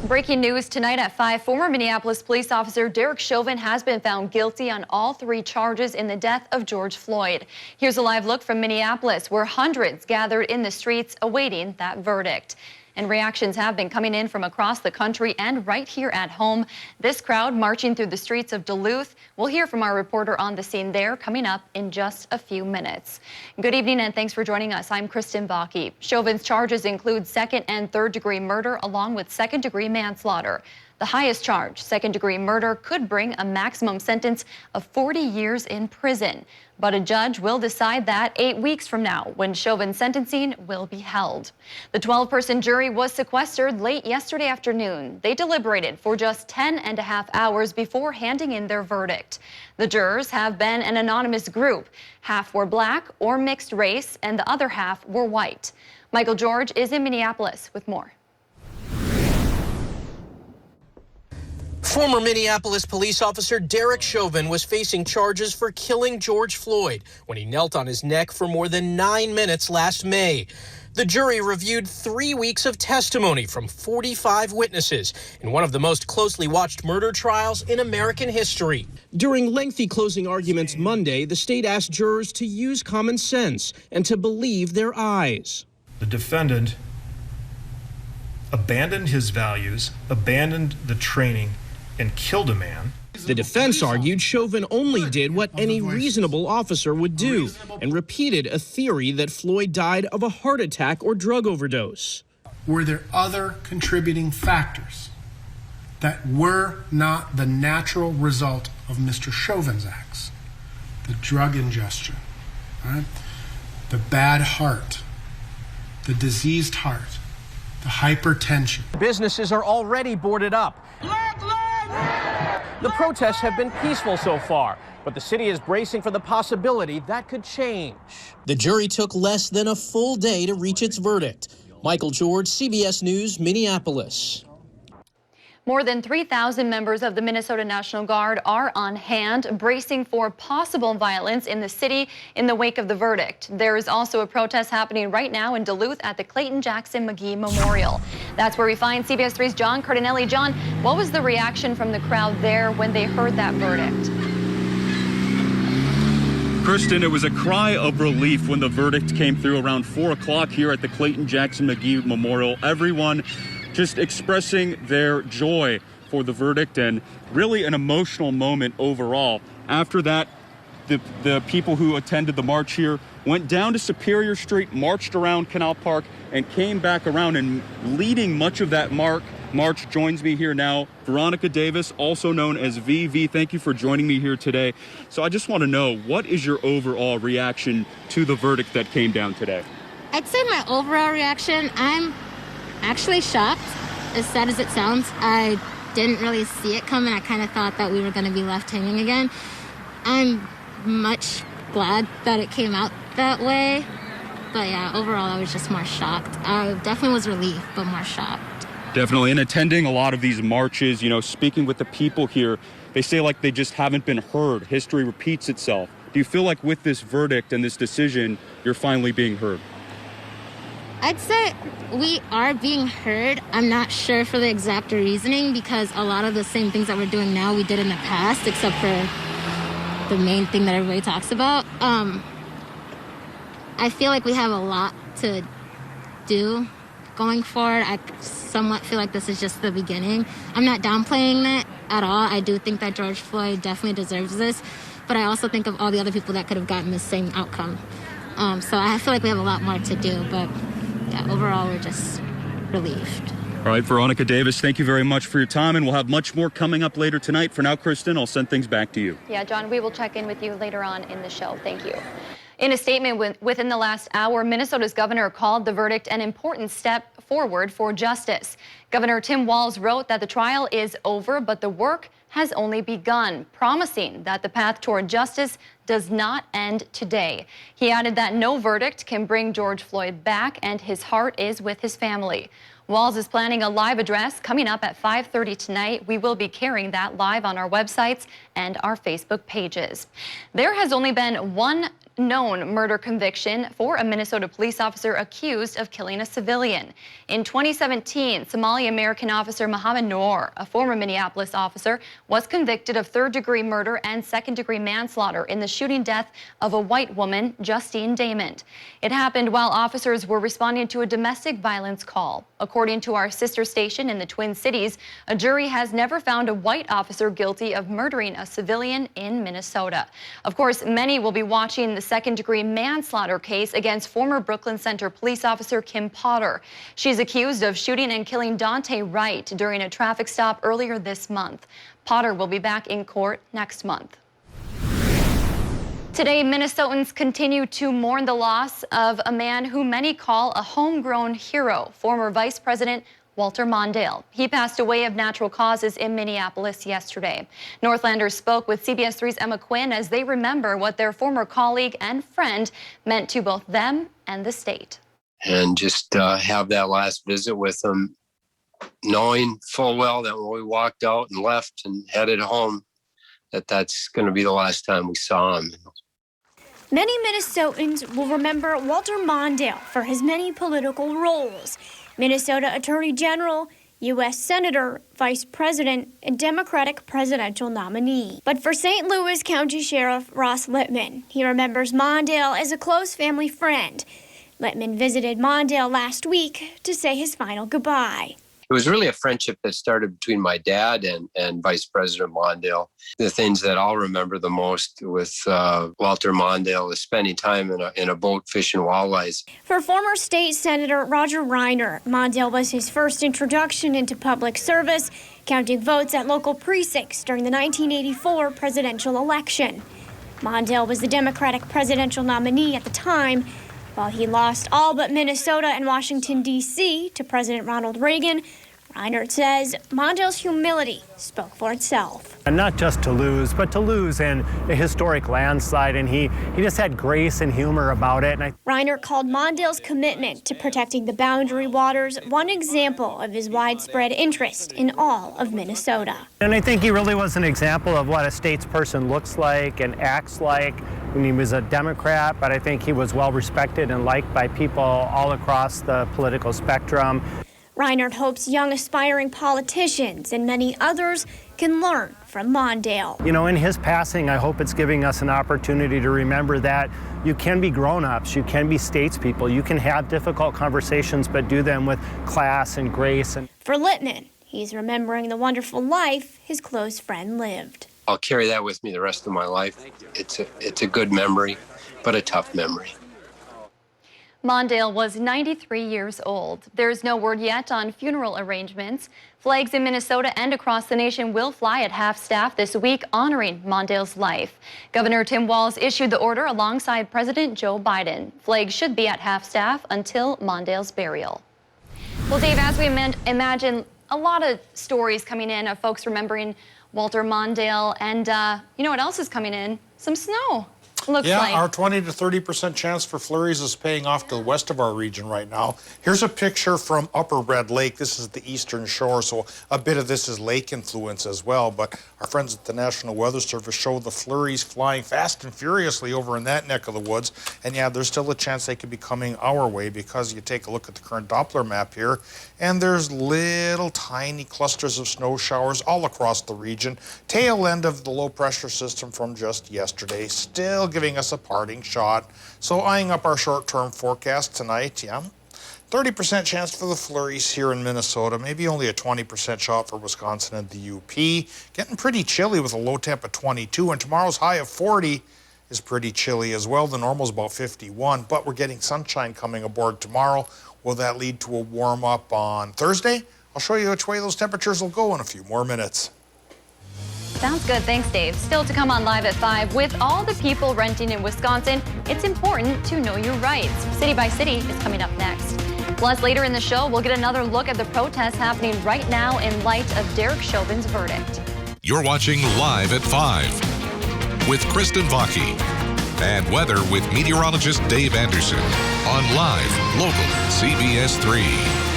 Breaking news tonight at 5, former Minneapolis police officer Derek Chauvin has been found guilty on all 3 charges in the death of George Floyd. Here's a live look from Minneapolis, where hundreds gathered in the streets awaiting that verdict. And reactions have been coming in from across the country and right here at home. This crowd marching through the streets of Duluth. We'll hear from our reporter on the scene there coming up in just a few minutes. Good evening and thanks for joining us. I'm Kristen Bakke. Chauvin's charges include 2nd and 3rd degree murder along with 2nd degree manslaughter. The highest charge, 2nd degree murder, could bring a maximum sentence of 40 years in prison. But a judge will decide that 8 weeks from now, when Chauvin's sentencing will be held. The 12-person jury was sequestered late yesterday afternoon. They deliberated for just 10.5 hours before handing in their verdict. The jurors have been an anonymous group. Half were black or mixed race, and the other half were white. Michael George is in Minneapolis with more. Former Minneapolis police officer Derek Chauvin was facing charges for killing George Floyd when he knelt on his neck for more than 9 minutes last May. The jury reviewed 3 weeks of testimony from 45 witnesses in one of the most closely watched murder trials in American history. During lengthy closing arguments Monday, the state asked jurors to use common sense and to believe their eyes. The defendant abandoned his values, abandoned the training, and killed a man. The defense argued Chauvin only did what any reasonable officer would do and repeated a theory that Floyd died of a heart attack or drug overdose. Were there other contributing factors that were not the natural result of Mr. Chauvin's acts? The drug ingestion, right? The bad heart, the diseased heart, the hypertension. Businesses are already boarded up. The protests have been peaceful so far, but the city is bracing for the possibility that could change. The jury took less than a full day to reach its verdict. Michael George, CBS News, Minneapolis. More than 3,000 members of the Minnesota National Guard are on hand, bracing for possible violence in the city in the wake of the verdict. There is also a protest happening right now in Duluth at the Clayton Jackson McGee Memorial. That's where we find CBS 3's John Cardinelli. John, what was the reaction from the crowd there when they heard that verdict? Kristen, it was a cry of relief when the verdict came through around 4 o'clock here at the Clayton Jackson McGee Memorial. Everyone just expressing their joy for the verdict, and really an emotional moment overall. After that, the people who attended the march here went down to Superior Street, marched around Canal Park, and came back around, and leading much of that march joins me here now, Veronica Davis, also known as VV. Thank you for joining me here today. So I just want to know, what is your overall reaction to the verdict that came down today? I'd say my overall reaction, I'm actually shocked, as sad as it sounds. I didn't really see it coming. I kind of thought that we were going to be left hanging again. I'm much glad that it came out that way. But yeah, overall, I was just more shocked. I definitely was relieved, but more shocked. Definitely. And attending a lot of these marches, speaking with the people here, they say like they just haven't been heard. History repeats itself. Do you feel like with this verdict and this decision, you're finally being heard? I'd say we are being heard. I'm not sure for the exact reasoning, because a lot of the same things that we're doing now we did in the past, except for the main thing that everybody talks about. I feel like we have a lot to do going forward. I somewhat feel like this is just the beginning. I'm not downplaying that at all. I do think that George Floyd definitely deserves this, but I also think of all the other people that could have gotten the same outcome. So I feel like we have a lot more to do, but yeah, overall, we're just relieved. All right, Veronica Davis, thank you very much for your time, and we'll have much more coming up later tonight. For now, Kristen, I'll send things back to you. Yeah, John, we will check in with you later on in the show. Thank you. In a statement within the last hour, Minnesota's governor called the verdict an important step forward for justice. Governor Tim Walz wrote that the trial is over, but the work has only begun, promising that the path toward justice does not end today. He added that no verdict can bring George Floyd back, and his heart is with his family. Walz is planning a live address coming up at 5:30 tonight. We will be carrying that live on our websites and our Facebook pages. There has only been one known murder conviction for a Minnesota police officer accused of killing a civilian. In 2017, Somali-American officer Mohammed Noor, a former Minneapolis officer, was convicted of third-degree murder and second-degree manslaughter in the shooting death of a white woman, Justine Damon. It happened while officers were responding to a domestic violence call. According to our sister station in the Twin Cities, a jury has never found a white officer guilty of murdering a civilian in Minnesota. Of course, many will be watching the second-degree manslaughter case against former Brooklyn Center police officer Kim Potter. She's accused of shooting and killing Dante Wright during a traffic stop earlier this month. Potter will be back in court next month. Today, Minnesotans continue to mourn the loss of a man who many call a homegrown hero, former Vice President Walter Mondale. He passed away of natural causes in Minneapolis yesterday. Northlanders spoke with CBS 3's Emma Quinn as they remember what their former colleague and friend meant to both them and the state. And just have that last visit with him, knowing full well that when we walked out and left and headed home, that's going to be the last time we saw him. Many Minnesotans will remember Walter Mondale for his many political roles: Minnesota Attorney General, U.S. Senator, Vice President, and Democratic presidential nominee. But for St. Louis County Sheriff Ross Littman, he remembers Mondale as a close family friend. Littman visited Mondale last week to say his final goodbye. It was really a friendship that started between my dad and Vice President Mondale. The things that I'll remember the most with Walter Mondale is spending time in a boat fishing walleyes. For former state Senator Roger Reiner, Mondale was his first introduction into public service, counting votes at local precincts during the 1984 presidential election. Mondale was the Democratic presidential nominee at the time. While he lost all but Minnesota and Washington, D.C. to President Ronald Reagan, Reiner says Mondale's humility spoke for itself. And not just to lose, but to lose in a historic landslide, and he just had grace and humor about it. Reiner called Mondale's commitment to protecting the boundary waters one example of his widespread interest in all of Minnesota. And I think he really was an example of what a statesperson looks like and acts like. When he was a Democrat, but I think he was well respected and liked by people all across the political spectrum. Reiner hopes young aspiring politicians and many others can learn from Mondale. You know, in his passing, I hope it's giving us an opportunity to remember that you can be grown-ups, you can be statespeople, you can have difficult conversations, but do them with class and grace. For Littman, he's remembering the wonderful life his close friend lived. I'll carry that with me the rest of my life. It's a good memory, but a tough memory. Mondale was 93 years old. There's no word yet on funeral arrangements. Flags in Minnesota and across the nation will fly at half-staff this week, honoring Mondale's life. Governor Tim Walz issued the order alongside President Joe Biden. Flags should be at half-staff until Mondale's burial. Well, Dave, as we imagine a lot of stories coming in of folks remembering Walter Mondale, and you know what else is coming in? Some snow. Looks like. Our 20 to 30% chance for flurries is paying off to the west of our region right now. Here's a picture from Upper Red Lake. This is the eastern shore, so a bit of this is lake influence as well. But our friends at the National Weather Service show the flurries flying fast and furiously over in that neck of the woods. And yeah, there's still a chance they could be coming our way because you take a look at the current Doppler map here, and there's little tiny clusters of snow showers all across the region. Tail end of the low pressure system from just yesterday, still giving us a parting shot. So eyeing up our short-term forecast tonight, 30% chance for the flurries here in Minnesota, maybe only a 20% shot for Wisconsin and the UP. Getting pretty chilly with a low temp of 22, and tomorrow's high of 40 is pretty chilly as well. The normal's about 51, but we're getting sunshine coming aboard tomorrow. Will that lead to a warm-up on Thursday? I'll show you which way those temperatures will go in a few more minutes. Sounds good. Thanks, Dave. Still to come on Live at 5. With all the people renting in Wisconsin, it's important to know your rights. City by City is coming up next. Plus, later in the show, we'll get another look at the protests happening right now in light of Derek Chauvin's verdict. You're watching Live at 5 with Kristen Vaki and weather with meteorologist Dave Anderson on Live Local CBS 3.